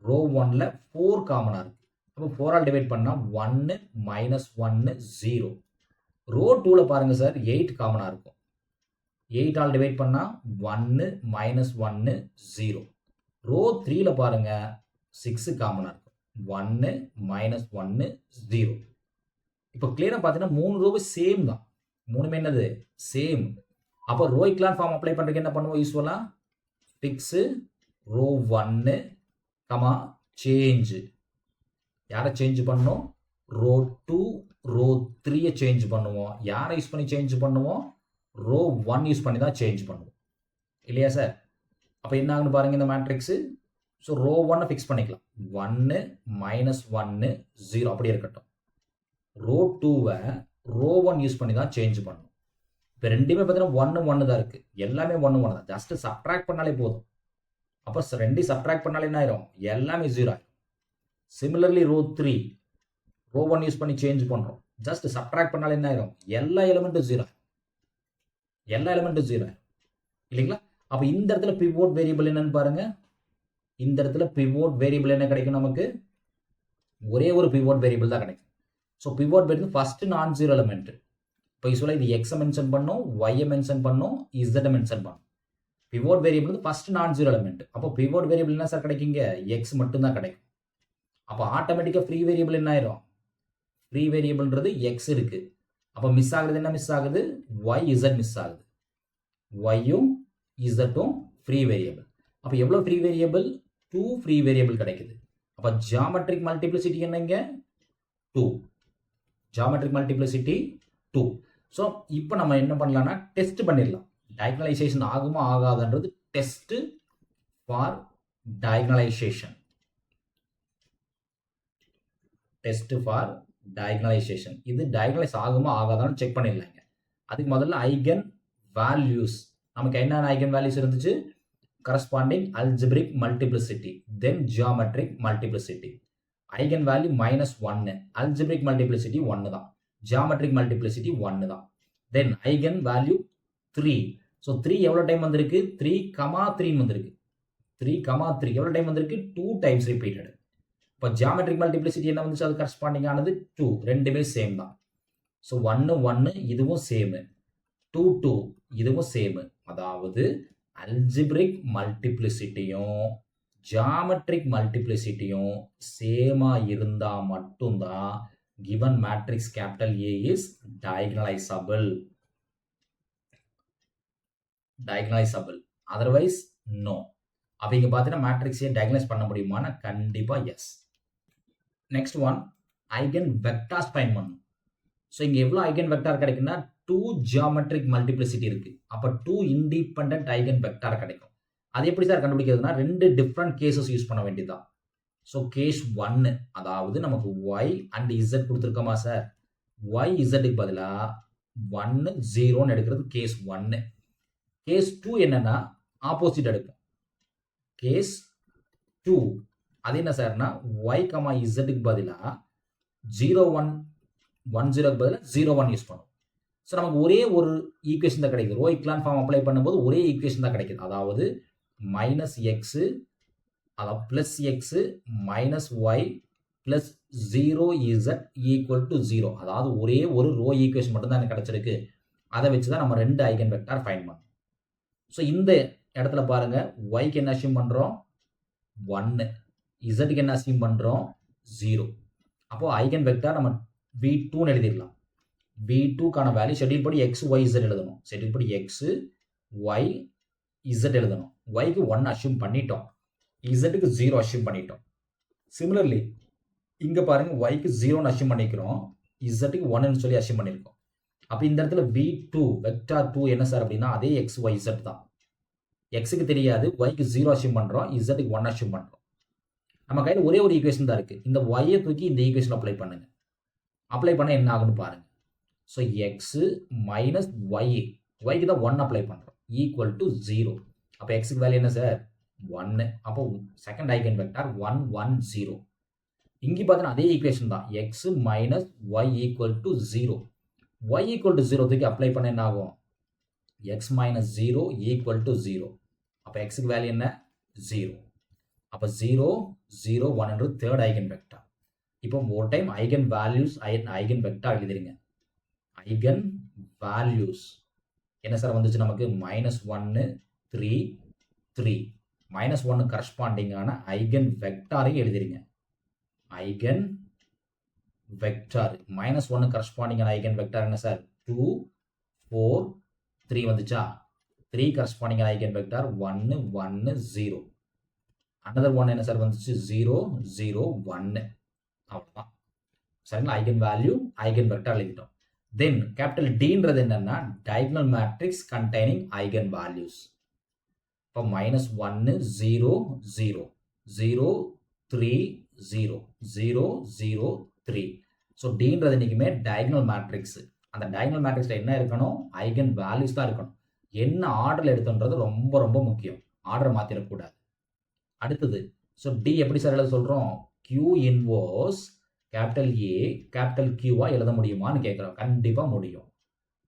ரோ 1ல் 4 காமனாக இருக்குது. அப்போ 4ஆல் டிவைட் பண்ணால் 1 -1 0. ரோ 2ல் பாருங்கள் சார் 8 காமனாக இருக்கும். 8ஆல் டிவைட் பண்ணால் 1 -1 0. ரோ 3ல் பாருங்கள் 6 காமனாக இருக்கும். 1 -1 0. இப்போ கிளியராக பார்த்தீங்கன்னா 3 ரோவு சேம் தான். 3மே என்னது? சேம். அப்போ ரோ இக்லான் ஃபார்ம் அப்ளை பண்ணுறதுக்கு என்ன பண்ணுவோம்? யூஸ்வலாக ஃபிக்ஸு ரோ 1 கமா சேஞ்சு. யாரை சேஞ்ச் பண்ணணும்? ரோ 2 ரோ 3 சேஞ்ச் பண்ணுவோம். யாரை யூஸ் பண்ணி சேஞ்ச் பண்ணுவோம்? ரோ 1 யூஸ் பண்ணி தான் சேஞ்ச் பண்ணுவோம் இல்லையா சார்? அப்போ என்ன ஆகுன்னு பாருங்கள் இந்த மேட்ரிக்ஸு. ஸோ ரோ 1 ஃபிக்ஸ் பண்ணிக்கலாம். 1 -1 0 அப்படி இருக்கட்டும். ரோ 2வை ரோ 1 யூஸ் பண்ணி தான் சேஞ்ச் பண்ணணும். இப்போ ரெண்டுமே பார்த்தீங்கன்னா 1 1 தான் இருக்குது. எல்லாமே 1 1 தான். ஜஸ்ட் சப்ட்ராக்ட் பண்ணாலே போதும். அப்போ ரெண்டையும் சப்ட்ராக்ட் பண்ணாலே என்ன ஆயிரும்? எல்லாமே 0 ஆயிரும். சிமிலர்லி ரோ 3 ரோ 1 யூஸ் பண்ணி சேஞ்ச் பண்ணுறோம். ஜஸ்ட் சப்ட்ராக்ட் பண்ணாலே என்ன ஆயிரும்? எல்லா எலிமெண்ட்டும் 0 ஆயிரும். எல்லா எலிமெண்ட்டும் 0 ஆயிரும் இல்லைங்களா? அப்போ இந்த இடத்துல பிவோட் வேரியபிள் என்னன்னு பாருங்க. இந்த இடத்துல பிவோட் வேரியபிள் என்ன கிடைக்கும் நமக்கு? ஒரே ஒரு பிவோட் வேரியபிள் தான் கிடைக்கும். So pivot variable first non zero element. இப்போ யூஸ்வலாக இது எக்ஸை மென்ஷன் பண்ணும், ஒய்யை மென்ஷன் பண்ணும், இசட்டை மென்ஷன் பண்ணும். Pivot variable first non zero element. அப்போ பிவோட் வேரியபிள் என்ன சார் கிடைக்குங்க? எக்ஸ் மட்டும்தான் கிடைக்கும். அப்போ ஆட்டோமேட்டிக்காக ஃப்ரீ வேரியபிள் என்ன ஆயிரும்? ஃப்ரீ வேரியபிள்ன்றது எக்ஸ் இருக்கு. அப்போ மிஸ் ஆகுறது என்ன மிஸ் ஆகுது? ஒய் இசட் மிஸ் ஆகுது. ஒய்யும் இசட்டும் ஃப்ரீ வேரியபிள். அப்போ எவ்வளோ ஃப்ரீ வேரியபிள்? 2 ஃப்ரீ வேரியபிள் கிடைக்குது. அப்போ ஜியாமெட்ரிக் மல்டிப்ளிசிட்டி என்னங்க? 2. Geometric multiplicity 2. ஸோ இப்போ நம்ம என்ன பண்ணலாம்னா டெஸ்ட் பண்ணிடலாம். டயகனலைசேஷன் ஆகுமா ஆகாதுன்றது test for diagonalization. Test for diagonalization. இது டயகனலைஸ் ஆகுமா ஆகாதான்னு செக் பண்ணிடலாங்க. அதுக்கு முதல்ல ஐகன் வேல்யூஸ். நமக்கு என்னென்ன ஐகன் வேல்யூஸ் இருந்துச்சு? Corresponding algebraic multiplicity, then geometric multiplicity. Eigen value -1, algebraic multiplicity 1 தான், ஜியோமெட்ரிக் மல்டிப்ளிசிட்டி 1 தான். தென் ஐகன் வேல்யூ 3. ஸோ 3 எவ்வளோ டைம் வந்திருக்கு? 3,3 வந்திருக்கு. 3,3 எவ்வளோ டைம் வந்திருக்கு? 2 டைம்ஸ் ரிப்பீட்டட். இப்போ ஜியோமெட்ரிக் மல்டிப்ளிசிட்டி என்ன வந்துச்சு? அது கரஸ்பாண்டிங் ஆனது 2. ரெண்டுமே சேம் தான். ஸோ 1 1 இதுவும் சேமு, 2 2 இதுவும் சேமு. அதாவது அல்ஜிப்ரிக் மல்டிப்ளிசிட்டியும் ஜியோமெட்ரிக் மல்டிப்ளிசிட்டியும் சேமா இருந்தா மட்டும்தான் given matrix capital A is diagonalizable. Otherwise no. அப்ப இங்க பார்த்தீங்கன்னா மேட்ரிக்ஸை டயகனலைஸ் பண்ண முடியுமானா கண்டிப்பா yes. Next one, eigen vectors find பண்ணணும். ஸோ இங்க எவ்வளவு ஐகன் வெக்டார் கிடைக்குன்னா 2 ஜியோமெட்ரிக் மல்டிப்ளிசிட்டி இருக்கு. அப்ப 2 இண்டிபெண்டன்ட் ஐகன் வெக்டார் கிடைக்கும். அது எப்படி சார் கண்டுபிடிக்கிறதுனா 2 டிஃப்ரெண்ட் கேசஸ் யூஸ் பண்ண வேண்டியதுதான். ஸோ கேஸ் 1, அதாவது நமக்கு y அண்ட் z கொடுத்துருக்கோமா சார்? y zக்கு பதிலா 1 0ன்னு எடுக்கிறது கேஸ் 1. கேஸ் 2 என்னன்னா ஆப்போசிட் எடுப்போம். கேஸ் 2 அது என்ன சார்னா y, zக்கு பதிலா 0 1 1 0க்கு பதிலா 0 1 யூஸ் பண்ணும். ஸோ நமக்கு ஒரே ஒரு ஈக்குவேஷன் தான் கிடைக்குது. ரோ இக்லான் ஃபார்ம் அப்ளை பண்ணும்போது ஒரே ஈக்குவேஷன் தான் கிடைக்குது. அதாவது -x அதாவது +x -y +0z equal to 0. அதாவது ஒரே ஒரு ரோ ஈக்குவேஷன் மட்டும் தான் எனக்கு கிடைச்சிருக்கு. அதை வச்சு தான் நம்ம 2 ஐகன் வெக்டார் ஃபைண்ட் பண்ணோம். ஸோ இந்த இடத்துல பாருங்க, yக்கு என்ன அஸ்யூம் பண்றோம்? 1, zக்கு என்ன அஸ்யூம் பண்றோம்? 0. அப்போ ஐகன் வெக்டார் நம்ம v2ன்னு எழுதிடலாம். v2க்கான வேல்யூ ஷெட்யூல் படி x y z எழுதணும். ஷெட்யூல் படி x y z எழுதணும். yக்கு 1 அஸ்யூம் பண்ணிட்டோம், zக்கு 0 அஸ்யூம் பண்ணிட்டோம். சிமிலர்லி இங்க பாருங்க, yக்கு 0ன்னு அஸ்யூம் பண்ணிக்கிறோம், zக்கு 1ன்னு சொல்லி அஸ்யூம் பண்ணிருக்கோம். அப்ப இந்த இடத்துல v2 வெக்டார் 2 என்ன சார் அப்படின்னா அதே x y z தான். xக்கு தெரியாது, yக்கு 0 அஸ்யூம் பண்றோம், zக்கு 1 அஸ்யூம் பண்றோம். நம்ம கையில ஒரே ஒரு ஈக்குவேஷன் தான் இருக்கு. இந்த y-ஐ தூக்கி இந்த ஈக்குவேஷன் அப்ளை பண்ணுங்க. அப்ளை பண்ண என்ன ஆகும்னு பாருங்க. ஸோ x மைனஸ் yக்கு தான் 1 அப்ளை பண்றோம், ஈக்குவல் டு 0. அப்போ xக்கு வேல்யூ என்ன சார்? 1. அப்போ செகண்ட் ஐகன் வெக்டார் 1 1 0. இங்க பார்த்தீங்கன்னா அதே ஈக்குவேஷன் தான், x minus y equal to 0. y equal to 0 தூக்கி அப்ளை பண்ண என்ன ஆகும்? x minus 0 equal to 0. அப்போ xக்கு வேல்யூ என்ன? 0. அப்போ 0 0 1 தேர்ட் ஐகன் வெக்டார். இப்போ ஒரு time eigen values eigen vector எழுதிருங்க. ஐகன் வேல்யூஸ் என்ன சார் வந்துச்சு நமக்கு? -1 3 3. -1 கரஸ்பாண்டிங்கான ஐகன் வெக்டாரையும் எழுதிருங்க. ஐகன் வெக்டார் -1 கரஸ்பாண்டிங்கான ஐகன் வெக்டார் என்ன சார்? 2 4 3 வந்துச்சா? 3 கரஸ்பாண்டிங்கான ஐகன் வெக்டார் 1 1 0. அனதர் 1 என்ன சார் வந்துச்சு? 0 0 1. அவ்வளவுதான். சரிங்களா? ஐகன் வேல்யூ ஐகன் வெக்டார் எழுதிட்டோம். தென் கேபிட்டல் Dன்றது என்னன்னா diagonal matrix containing eigen values. இப்போ -1 0 0 0 3 0 0 0 3. ஸோ Dன்றது இன்னைக்குமே டயகனல் மேட்ரிக்ஸ். அந்த டயகனல் மேட்ரிக்ஸ்ல என்ன இருக்கணும்? ஐகன் வேல்யூஸ் தான் இருக்கணும். என்ன ஆர்டர்ல எடுத்துன்றது ரொம்ப ரொம்ப முக்கியம். ஆர்டர் மாத்திரக்கூடாது. அடுத்தது, ஸோ D எப்படி சார் எழுத சொல்றோம்? Q inverse capital A capital Qவா எழுத முடியுமான்னு கேட்குறோம். கண்டிப்பா முடியும்.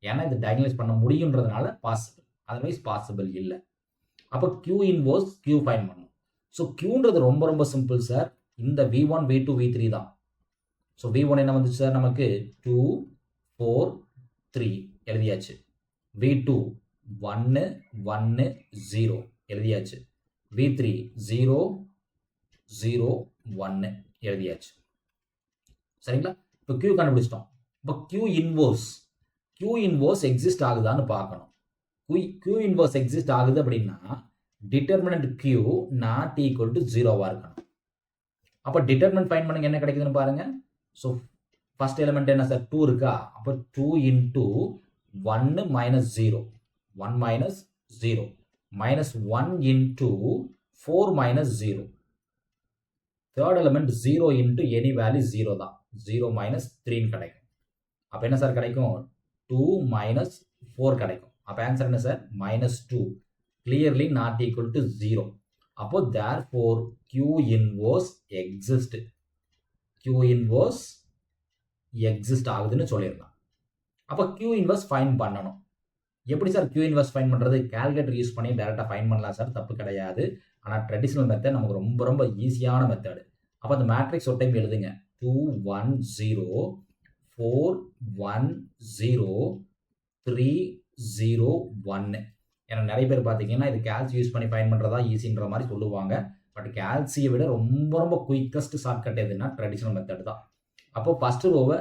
ஏன்னா இது டயகனலைஸ் பண்ண முடியுன்றதுனால பாசிபிள், அதர்வைஸ் பாசிபிள் இல்லை. அப்போ Q இன்வர்ஸ் Q ஃபைண்ட் பண்ணணும். ஸோ Qன்றது ரொம்ப ரொம்ப சிம்பிள் சார். இந்த V1 V2 V3 தான். ஸோ V1 என்ன வந்துச்சு சார் நமக்கு? 2 4 3 எழுதியாச்சு. V2 1 1 0 எழுதியாச்சு. V3 0 0 1 எழுதியாச்சு. சரிங்களா? இப்போ Q கண்டுபிடிச்சிட்டோம். இப்போ Q இன்வர்ஸ் எக்ஸிஸ்ட் ஆகுதான்னு பார்க்கணும். Q இன்வர்ஸ் எக்ஸிஸ்ட் ஆகுது அப்படின்னா determinant Q not equal to 0வா இருக்கணும். அப்போ டிட்டர்மினன்ட் ஃபைண்ட் பண்ணுங்க, என்ன கிடைக்குதுன்னு பாருங்க. ஸோ ஃபர்ஸ்ட் எலிமெண்ட் என்ன சார்? 2 இருக்கா? அப்போ 2 into 1 minus 0 1 minus 0 minus 1 into 4 minus 0. Third element 0 into any value 0 தான். 0 மைனஸ் 3 கிடைக்கும். அப்போ என்ன சார் கிடைக்கும்? 2 மைனஸ் 4 கிடைக்கும். அப்போ ஆன்சர் என்ன sir? -2. Clearly not equal to 0. அப்போ therefore Q inverse exist. Q inverse exist ஆகுதுன்னு சொல்லிடலாம். அப்போ Q inverse ஃபைன் பண்ணணும். எப்படி சார் Q inverse ஃபைன் பண்ணுறது? கால்குலேட்டர் யூஸ் பண்ணி டைரெக்டாக ஃபைன் பண்ணலாம் சார், தப்பு கிடையாது. ஆனால் ட்ரெடிஷ்னல் மெத்தட் நமக்கு ரொம்ப ரொம்ப ஈஸியான மெத்தடு. அப்போ அந்த மேட்ரிக்ஸ் ஒரு டைம் எழுதுங்க. 2 1 0 4 1 0 3 0 1. ஏன்னா நிறைய பேர் பார்த்தீங்கன்னா இது கேல்சி யூஸ் பண்ணி ஃபைன் பண்ணுறதா ஈஸின்ற மாதிரி சொல்லுவாங்க. பட் கேல்சியை விட ரொம்ப ரொம்ப குயிக்கஸ்ட் ஷார்ட்கட் எதுன்னா ட்ரெடிஷ்னல் மெத்தட் தான். அப்போ ஃபஸ்ட்டு ரோவை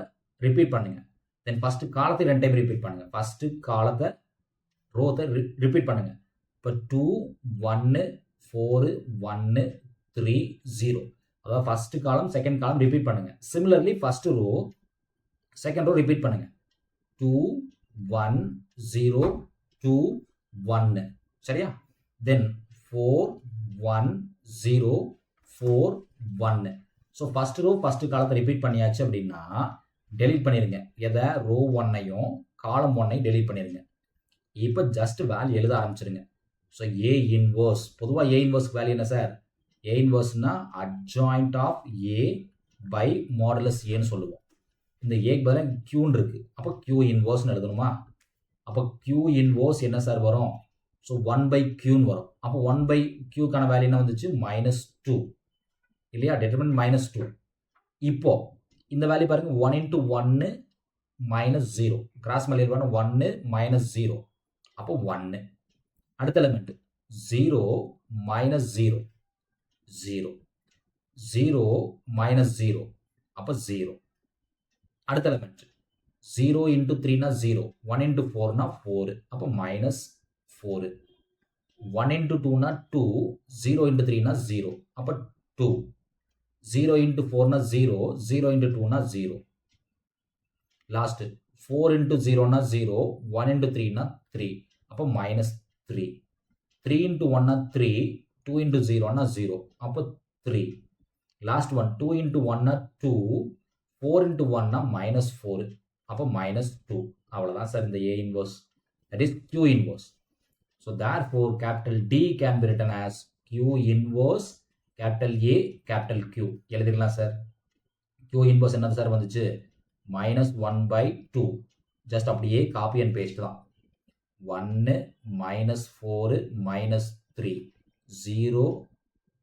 ரிப்பீட் பண்ணுங்க. தென் ஃபஸ்ட்டு காலத்தை 2 டைம் ரிப்பீட் பண்ணுங்க. ஃபஸ்ட்டு காலத்தை ரோத்தை ரிப்பீட் பண்ணுங்க. இப்போ 2 1 4 1 3 0. அதாவது ஃபஸ்ட்டு காலம் செகண்ட் காலம் ரிப்பீட் பண்ணுங்க. Similarly first row second row repeat பண்ணுங்க. 2 1 0 2 1. சரியா? Then 4 1 0 4 1. So first row first காலத்தை ரிப்பீட் பண்ணியாச்சு அப்படின்னா டெலீட் பண்ணிடுங்க. எதை? ரோ 1ஐயும் காலம் 1ஐயும் டெலீட் பண்ணிடுங்க. இப்போ ஜஸ்ட் வேல்யூ எழுத ஆரம்பிச்சிருங்க. ஸோ ஏ இன்வர்ஸ், பொதுவாக ஏ இன்வர்ஸ்க்கு வேல்யூ என்ன சார்? ஏ இன்வர்ஸ்னா adjoint of A by modulus ஏன்னு சொல்லுவோம். இந்த ஏக்கு பதிலாக கியூன்னு இருக்கு. அப்போ கியூ இன்வர்ஸ்னு எழுதணுமா? அப்போ கியூ இன்வர்ஸ் என்ன சார் வரும்? ஸோ 1/Qன்னு வரும். அப்போ 1/Qக்கான வேல்யூ என்ன வந்துச்சு? -2 இல்லையா? டிட்டர்மினன்ட் -2. இப்போ இந்த வேல்யூ பாருங்க, 1 × 1 -0. கிராஸ் மல்டிப்ளை பண்ண 1 -0. அப்போ 1. அடுத்த எலிமெண்ட் 0 -0 0 0 -0. அப்போ 0. அடுத்த எலிமெண்ட் 0 × 3 னா 0, 1 × 4 னா 4. அப்போ -4. 1 × 2 னா 2, 0 × 3 னா 0. அப்போ 2. 0 × 4 னா 0, 0 × 2 னா 0. லாஸ்ட் 4 × 0 னா 0, 1 × 3 னா 3. அப்போ -3. 3 × 1 னா 3, 2 × 0 னா 0. அப்போ 3. லாஸ்ட் ஒன் 2 × 1 னா 2, 4 × 1 னா -4. அப்போ -2. அவ்வளோதான் சார் இந்த A inverse. That is Q inverse. So therefore capital D can be written as Q inverse capital A capital Q. எழுதிடலாம் சார். Q inverse என்னது சார் வந்துச்சு? -1/2. ஜஸ்ட் அப்படியே காப்பி அண்ட் பேஸ்ட் தான். 1 -4 -3 0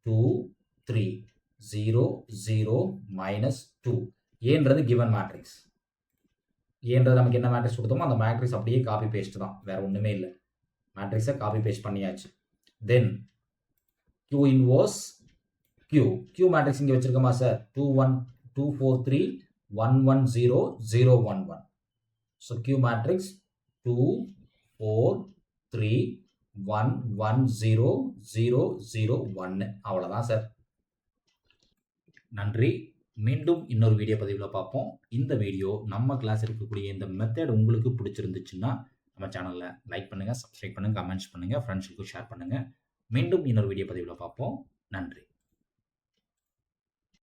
2 3 0 0 -2. ஏன்றது கிவன் மேட்ரிக்ஸ். ஏன்றது நமக்கு என்ன மேட்ரிக்ஸ் கொடுத்தோமோ அந்த மேட்ரிக்ஸ் அப்படியே காப்பி பேஸ்ட் தான், வேற ஒன்றுமே இல்லை. மேட்ரிக்ஸை காப்பி பேஸ்ட் பண்ணியாச்சு. தென் Q inverse Q. Q matrix இங்கே வச்சிருக்கோமா சார்? 2 1 2 4 3 1 1 0 0 1 1. So Q matrix 2 4 3 1 1 0 0 0 1. அவ்வளோதான் சார். நன்றி. மீண்டும் இன்னொரு வீடியோ பதிவில் பார்ப்போம். இந்த வீடியோ நம்ம கிளாஸ் இருக்கக்கூடிய இந்த மெத்தட் உங்களுக்கு பிடிச்சிருந்துச்சுன்னா நம்ம சேனலில் லைக் பண்ணுங்கள், சப்ஸ்கிரைப் பண்ணுங்கள், கமெண்ட்ஸ் பண்ணுங்கள், ஃப்ரெண்ட்ஸுக்கு ஷேர் பண்ணுங்கள். மீண்டும் இன்னொரு வீடியோ பதிவில் பார்ப்போம். நன்றி.